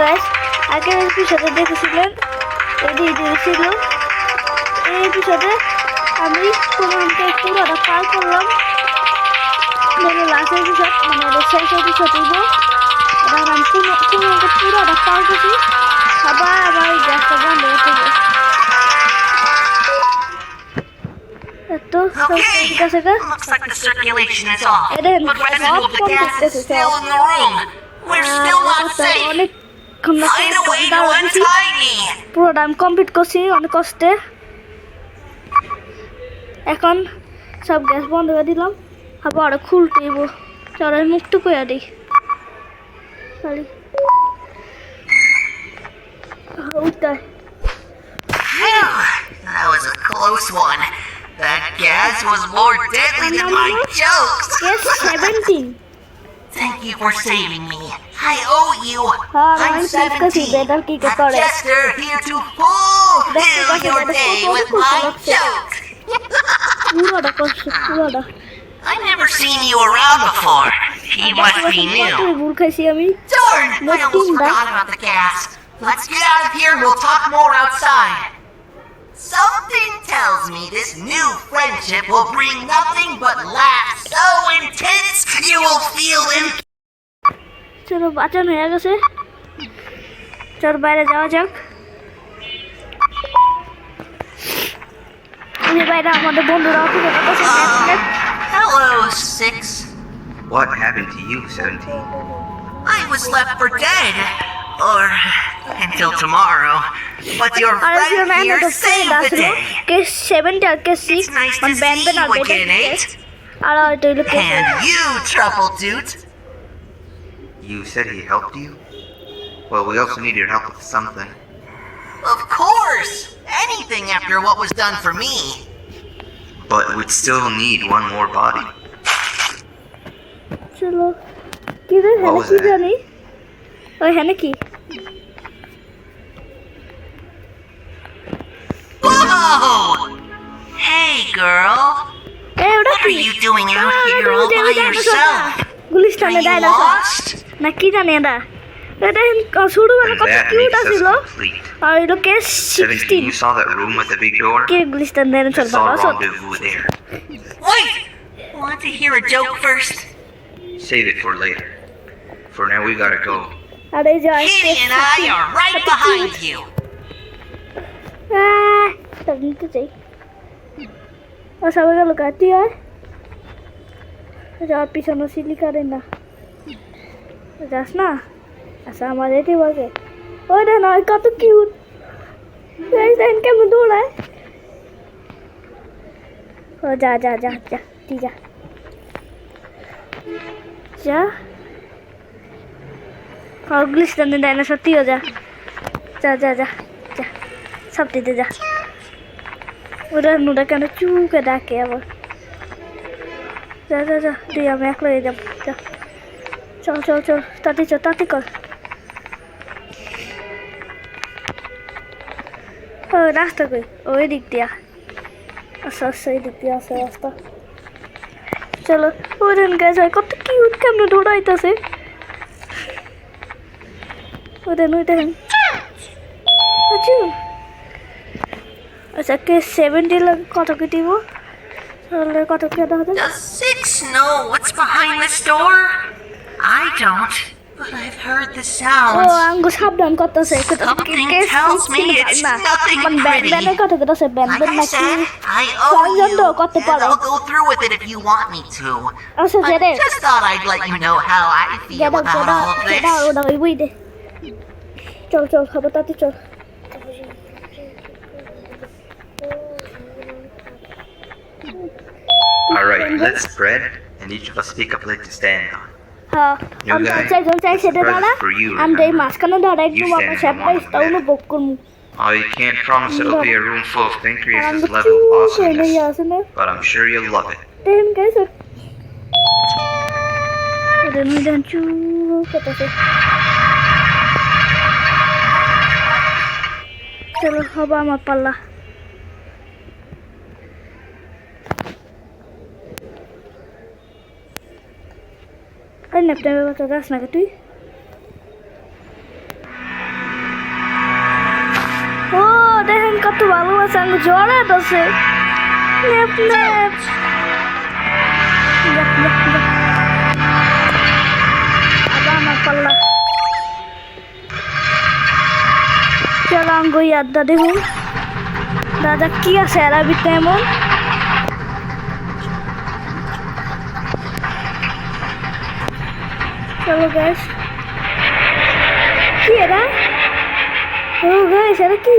Guys আগের এপিসোডে দেখেছিলেন এই ছিল এই এপিসোডে আমি তোমাকে পুরোটা পার করলাম মানে লাস্ট এপিসোড মানে শেষ এপিসোড দিব এবার আমি তোমাকে পুরোটা পার করছি আবার গ্যাসটা বন্ধ হতে হবে Okay, looks like the circulation is off, but residue of the gas is still in the room. We're still not safe. Find a way to untie me. পুরোটা আমি কমপ্লিট করছি অনেক কষ্টে এখন সব গ্যাস বন্ধ করে দিলাম আবার খুলতে দিব চল আমি মুক্ত করে দিই sorry That was a close one. That gas was more deadly than my jokes. Yes, 17. Thank you for saving me. I owe you. I'm I'm 17. A jester here to fulfill your day with my jokes. I've never seen you around before. You must be new. Darn, I almost forgot about the gas. Let's get out of here and we'll talk more outside. Something tells me this new friendship will bring nothing but laughs so intense you will feel চলো বাঁচানো হয়ে গেছে চল বাইরে যাওয়া যাক আমি বাইরে আমাদের বন্ধুরা অপেক্ষা করতেছে Hello, 6. What happened to you, 17? I was left for dead. Or until tomorrow. But your friend here saved the day. Case 7 R case 6 It's nice to see you again, 8. আর এটা হলো case And you, Truffle Toot. You said he helped you? Well, we also need your help with something. Of course. Anything after what was done for me. But we'd still need one more body. চলো কি রে What was that? জানি ওই হ্যাঁ কি Whoa! Hey, girl. এই ওটা What কি are you doing out here all by yourself? Are গুলিস্তানে you dinosaur lost? না কি জানি এটা এটা ছোটবেলা And কত that কিউট makes us ছিল complete. আর এটা case 17, you 16 saw that room with the big door? K Gulistan dinosaur Let's all ভালো rendezvous there. Wait! Want to hear a joke first? Save it for later. For now, we gotta go. আর এই যে Kitty and I are right behind you. তার নিতে চাই ও সবাই গেল কাটি আর যাওয়ার পিছনে সিলি করে না যাস না আচ্ছা আমার এটি বলবে ওই দেখ না কত কিউট দেখেন কেমন দৌড়ায় ও যা যা যা যা তুই যা যা গ্লিস্টানে ডাইনোসর তুইও যা যা যা যা যা সব দিতে যা ওরা নুরা কেন চুকে ডাকে আবার যা যা যা তুই আমি একলা যাব যা চল চল চল তাতে কর ও রাস্তা কই ওই দিক দিয়া আচ্ছা আচ্ছা এই দিক দিয়া আছে রাস্তা চলো ওরেন গেছে কত কিউট কেমন দৌড়াইতেছে ওদের দেখেন আচ্ছা কে 70 কত কে দিব তাহলে কত কে দাও Does 6 know what's behind this door? I don't, but I've heard the O sounds. আঙ্গু সাবধান করতেছে Something tells me it's nothing pretty. Band কত করতেছে ব্যান্ড Like I নাকি said, I owe you, Fernando, করতে and পারো। I'll go through with it if you want me to. আচ্ছা I জেরে just thought I'd let you know how I feel গেদাও about গেদাও all of গেদাও this. ওটা ওই বই দে চল চল খাবার তাতে চল Alright, let's spread, and each of us pick a plate to stand on. হ্যাঁ You আমরা guys, চাইজন চাই it's a সেটা present দাঁড়া for you, আমরা এই remember? মাঝখানে দাঁড়া একটু You আমার stand সাপটা in one ইস্তাও of না them. বুক করবো Oh, you can't promise it'll be a room full of R Pancreas's আমরা level of চুপ করে নিয়ে awesomeness, আসে না but I'm sure you'll love it. দেখেন গেছে ওদের মধ্যে চুপ করতেছে চলো হবে আমার পাল্লা এই ন্যাপটা কথা যাস না তুই দেখেন কত ভালো আছে আমি জড়ে আছে লেপ লেপ আবার আমার পাল্লা চলো আঙ্গুই আড্ডা দেখুন দাদা কি আছে আরবিতে এমন চলো গ্যাস কি এরা ও গ্যাস এরা কি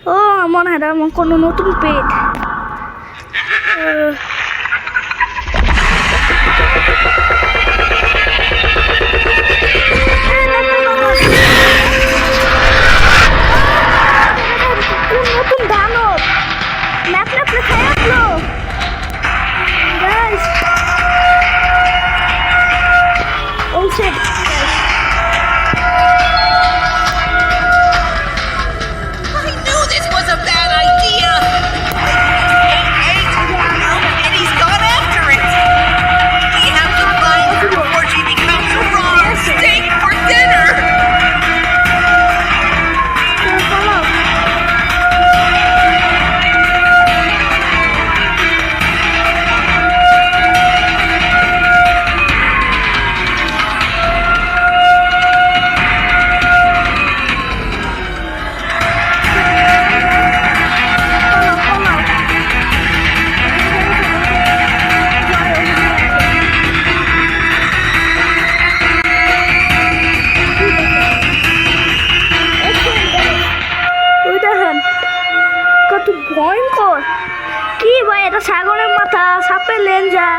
ও মনে হয় আমার কোনো নতুন পেট নতুন দানব ল্যাপ ল্যাপ খাই আসলো guys oh shit I knew this was a bad idea! Hey, and he's gone after it! We have to find her before she becomes a raw steak for dinner! কত ভয়ঙ্কর কি ভাই এটা সাগরের মাথা সাপের লেঞ্জা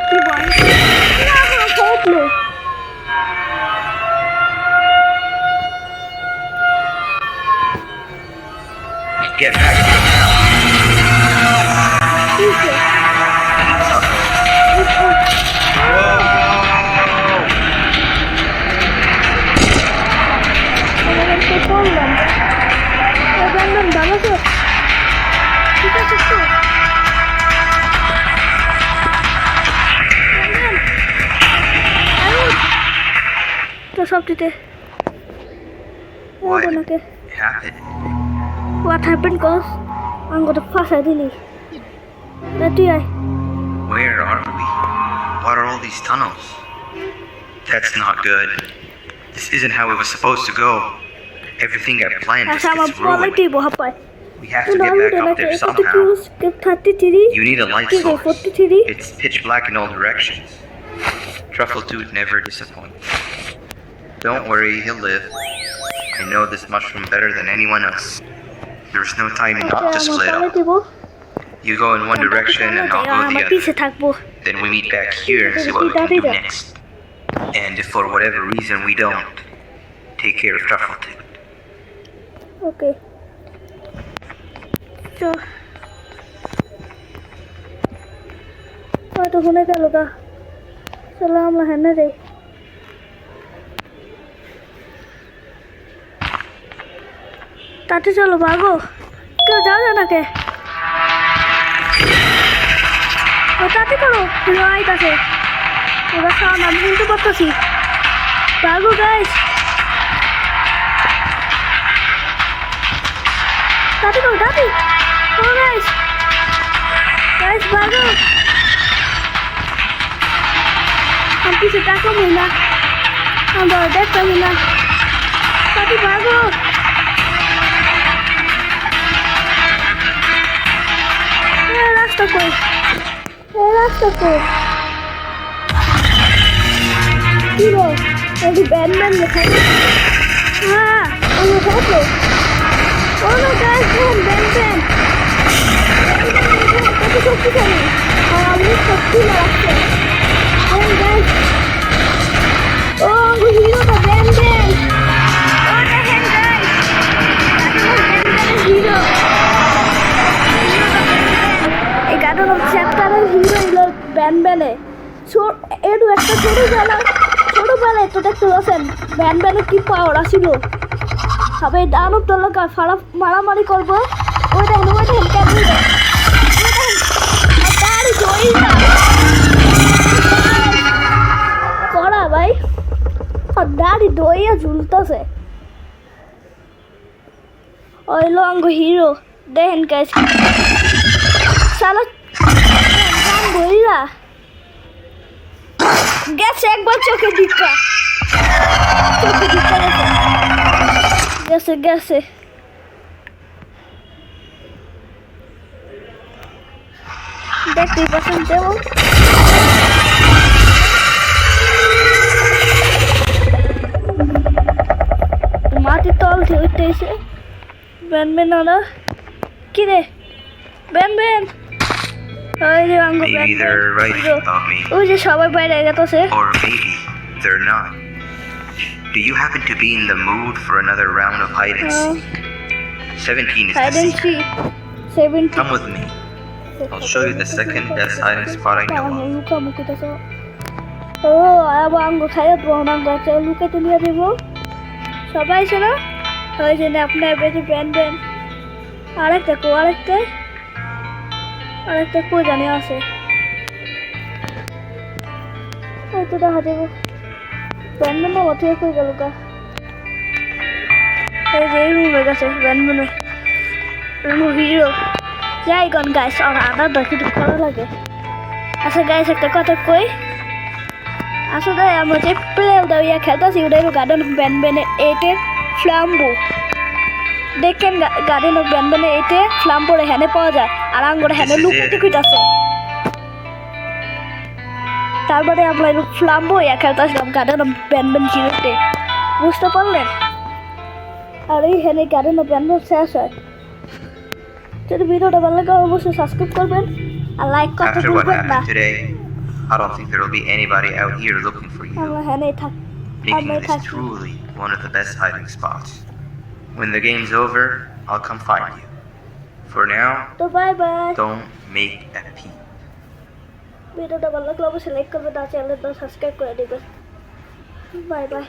কি ভয়ঙ্কর Get back. করলাম ভালো তো ঠিক আছে তো সবটিতে What ওনাকে happened? What happened cause I'm gonna ফাঁসাই দিলি তুই আয় Where are we? What are all these tunnels? That's not good. This isn't how it was supposed to go. Everything I planned just আচ্ছা আমার gets ruined. পলিটি বহাপায় We have to get back up there somehow. 33 You need a light কি রে source. 43 It's pitch black in all directions. Truffle Dude never disappoints. Don't worry, he'll live. I know this mushroom better than anyone else. There's no time not to split up. You go in one direction and I'll go the আমার other. পিছে থাকবো Then we meet back here and see what we can do next. And if for whatever reason we don't, take care of Truffle Dude. ওকে তো হয়তো শুনে গেল গা চলো আমরা হেনে যাই তাতে চলো ভাগো কেউ যাও নাকে ও তাতে করো রাইট আছে ওরা সাউন্ড আমি শুনতে পারতেছি ভাগো গাইস তাতে করো তাতে ও গাইস গাইস ভাগো हम पीछे ताको मिला हम देखता मिला ताकि भागो रास्ता कोई हीरो अभी बैटमैन लिखा है हाँ और फोटो ओ नो गाइस हम बैटमैन तो सब कुछ है और हमने सब कुछ लगाते हैं Oh guys! Oh, hero the Bandman! Oh the hand guys! That's hero! এই গার্ডেন চ্যাপ্টারের হিরো হলো ব্যানব্যানে এর একটা ছোটবেলায় তো দেখতে পাচ্ছেন ব্যানব্যানে কি পাওয়ার আসিল সবাই দানব তলকা ফাড়া মারামারি করবো ওই দেখেন কেমন গাড়ি জয়ী না দইয়া ঝুলতাছে ওই লঙ্গ হিরো দেখেন গাইস সালা কাম বইরা গেছে একবার চোখে দিকা গেছে দেখতেই পাচ্ছেন যেমন মাটির তল উঠতেছে বেন ওরা কি রে বেন ওই যে আঙ্গ Maybe they're right about me. ওই যে সবাই বাইরে গেছে Or maybe they're not. Do you happen to be in the mood for another round of hide and seek? 17 is the hide and secret. See 70 Come with me. I'll show you the second best hiding spot I know of. লুকামুকিতেছে ও আবার আঙ্গ খাইয়া দেবো আঙ্গ আছে লুকাতে নিয়ে দেবো সবাই ছিল ওই জন্য আপনার বেশি বেন আরেকটা কো জানি আছে ওই তো দেখা দেবো বেন না মতো কই গেল গা এই যে রুমে গেছে বেন রুম হিরো যাই গন গাইস আর আদার দেখি করা লাগে আচ্ছা গাইস একটা কথা কই আসলে আমরা যে প্লেয়ারটা ইয়া খেলতেছি ওটা হলো গার্ডেন অফ বেনবেনের 8-এর ফ্লাম্বো দেখেন গার্ডেন অফ বেনবেনের 8-এ ফ্লাম্বোর এখানে পাওয়া যায় আর আঙ্গুর এখানে লুকাতে কইতাছে তারপরে আমরা এলো ফ্লাম্বো ইয়া খেলতেছিলাম গার্ডেন অফ বেনবেন 0-তে বুঝতে পারলেন আর এইখানে গার্ডেন অফ বেনবেন শেষ হয় যদি ভিডিওটা ভালো লাগে অবশ্যই সাবস্ক্রাইব করবেন আর লাইক করতে After what ভুলবেন না happened today, I don't think there will be anybody out here looking for you, আমরা এখানে making আমরা this থাকি truly one of the best hiding spots. When the game's over, I'll come find you. For now, তো bye bye don't make a peep. ভিডিওটা ভালো লাগলে অবশ্যই like করবেন আর চ্যানেলটা সাবস্ক্রাইব করে দেবেন বাই বাই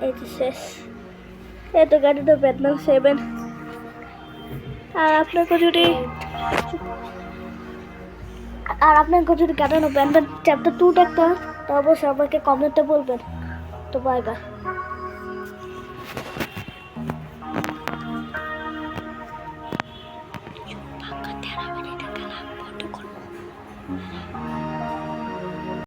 এই যে শেষ এই তো গাড়িটা বেদনাম 7 আর আপনাকে যদি গাড়ানো ব্যান্ডেড চ্যাপ্টার 2 দেখতে হয় তো অবশ্যই আমাকে কমেন্টে বলবেন তো বাই বাই